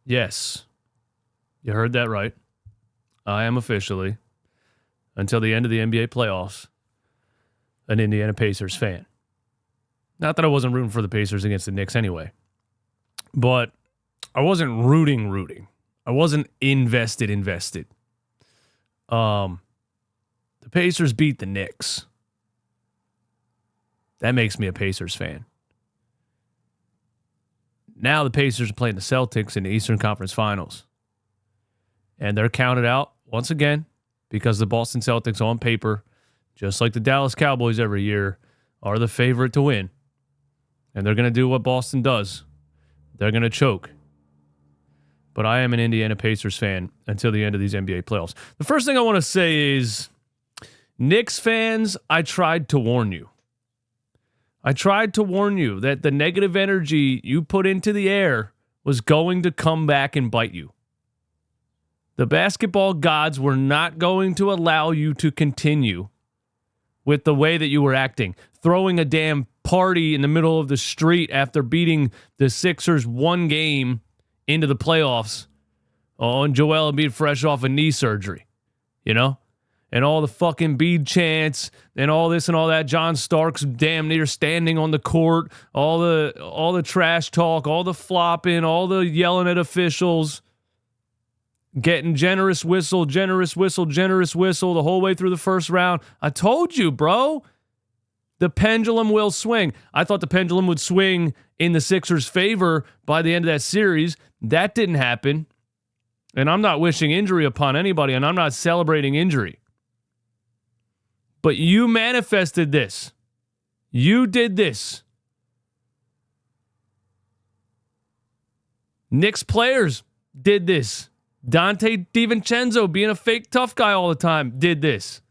Yes, you heard that right. I am officially, until the end of the NBA playoffs, an Indiana Pacers fan. Not that I wasn't rooting for the Pacers against the Knicks anyway, but I wasn't rooting. I wasn't invested. The Pacers beat the Knicks. That makes me a Pacers fan. Now the Pacers are playing the Celtics in the Eastern Conference Finals. And they're counted out once again because the Boston Celtics on paper, just like the Dallas Cowboys every year, are the favorite to win. And they're going to do what Boston does. They're going to choke. But I am an Indiana Pacers fan until the end of these NBA playoffs. The first thing I want to say is, Knicks fans, I tried to warn you. I tried to warn you that the negative energy you put into the air was going to come back and bite you. The basketball gods were not going to allow you to continue with the way that you were acting. Throwing a damn party in the middle of the street after beating the Sixers one game into the playoffs on Joel Embiid fresh off of knee surgery. You know? And all the fucking bead chants and all this and all that. John Starks damn near standing on the court. All the trash talk, all the flopping, all the yelling at officials. Getting generous whistle the whole way through the first round. I told you, bro. The pendulum will swing. I thought the pendulum would swing in the Sixers' favor by the end of that series. That didn't happen. And I'm not wishing injury upon anybody, and I'm not celebrating injury. But you manifested this. You did this. Knicks players did this. Dante DiVincenzo, being a fake tough guy all the time, did this.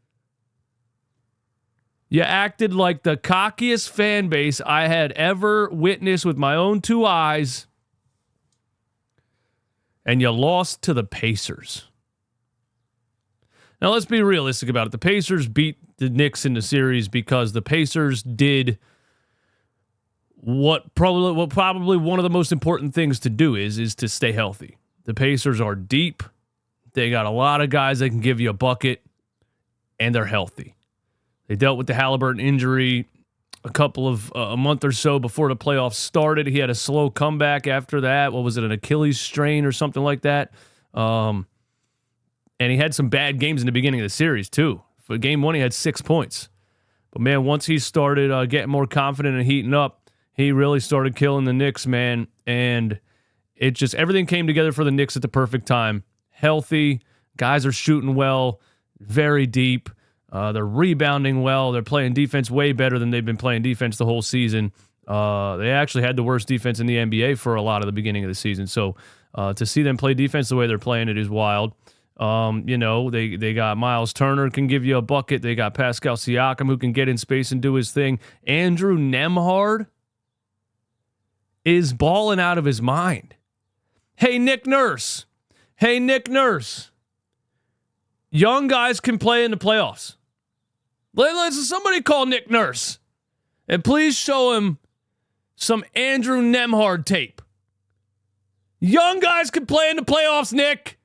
You acted like the cockiest fan base I had ever witnessed with my own two eyes. And you lost to the Pacers. Now, let's be realistic about it. The Pacers beat the Knicks in the series because the Pacers did what probably one of the most important things to do is to stay healthy. The Pacers are deep. They got a lot of guys that can give you a bucket, and they're healthy. They dealt with the Halliburton injury a month or so before the playoffs started. He had a slow comeback after that. What was it, an Achilles strain or something like that? And he had some bad games in the beginning of the series, too. For game one, he had 6 points. But, man, once he started getting more confident and heating up, he really started killing the Knicks, man. And it just, everything came together for the Knicks at the perfect time. Healthy. Guys are shooting well. Very deep. They're rebounding well. They're playing defense way better than they've been playing defense the whole season. They actually had the worst defense in the NBA for a lot of the beginning of the season. So to see them play defense the way they're playing it is wild. They got Miles Turner can give you a bucket. They got Pascal Siakam who can get in space and do his thing. Andrew Nembhard is balling out of his mind. Hey, Nick Nurse. Young guys can play in the playoffs. Let's somebody call Nick Nurse. And please show him some Andrew Nembhard tape. Young guys can play in the playoffs, Nick.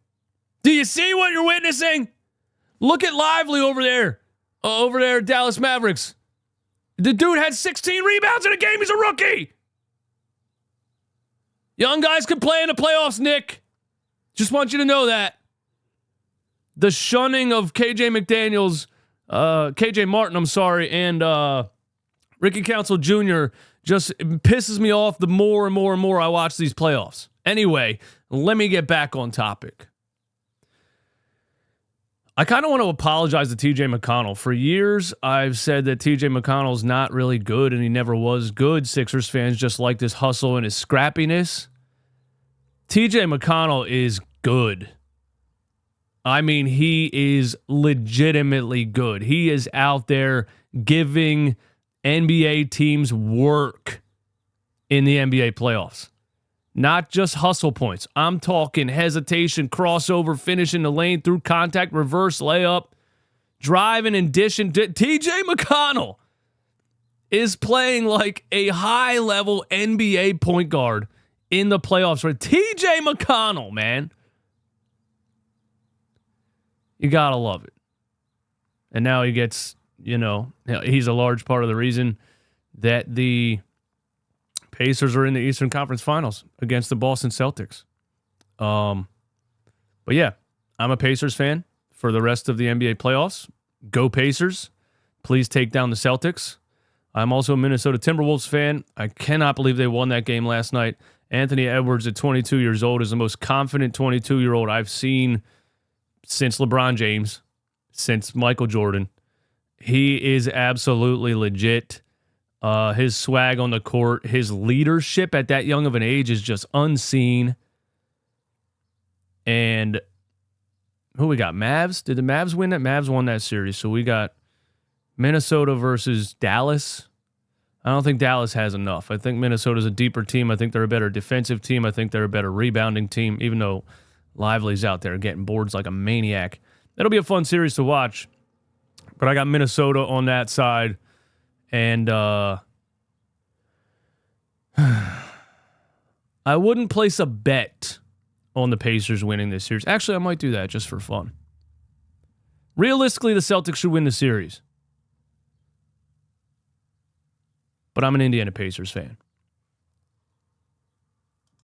Do you see what you're witnessing? Look at Lively over there. Dallas Mavericks. The dude had 16 rebounds in a game. He's a rookie. Young guys can play in the playoffs, Nick. Just want you to know that. The shunning of KJ Martin, and Ricky Council Jr. just pisses me off the more and more I watch these playoffs. Anyway, let me get back on topic. I kind of want to apologize to TJ McConnell. For years, I've said that TJ McConnell's not really good, and he never was good. Sixers fans just like his hustle and his scrappiness. TJ McConnell is good. I mean, he is legitimately good. He is out there giving NBA teams work in the NBA playoffs. Not just hustle points. I'm talking hesitation, crossover, finish in the lane, through contact, reverse layup, driving and dishing. TJ McConnell is playing like a high-level NBA point guard in the playoffs for TJ McConnell, man. You got to love it. And now he gets, he's a large part of the reason that the Pacers are in the Eastern Conference Finals against the Boston Celtics. But yeah, I'm a Pacers fan for the rest of the NBA playoffs. Go Pacers. Please take down the Celtics. I'm also a Minnesota Timberwolves fan. I cannot believe they won that game last night. Anthony Edwards at 22 years old is the most confident 22-year-old I've seen since LeBron James, since Michael Jordan. He is absolutely legit. His swag on the court, his leadership at that young of an age is just unseen. And who we got? Mavs? Did the Mavs win that? Mavs won that series. So we got Minnesota versus Dallas. I don't think Dallas has enough. I think Minnesota's a deeper team. I think they're a better defensive team. I think they're a better rebounding team, even though Lively's out there getting boards like a maniac. That'll be a fun series to watch. But I got Minnesota on that side. And I wouldn't place a bet on the Pacers winning this series. Actually, I might do that just for fun. Realistically, the Celtics should win the series. But I'm an Indiana Pacers fan.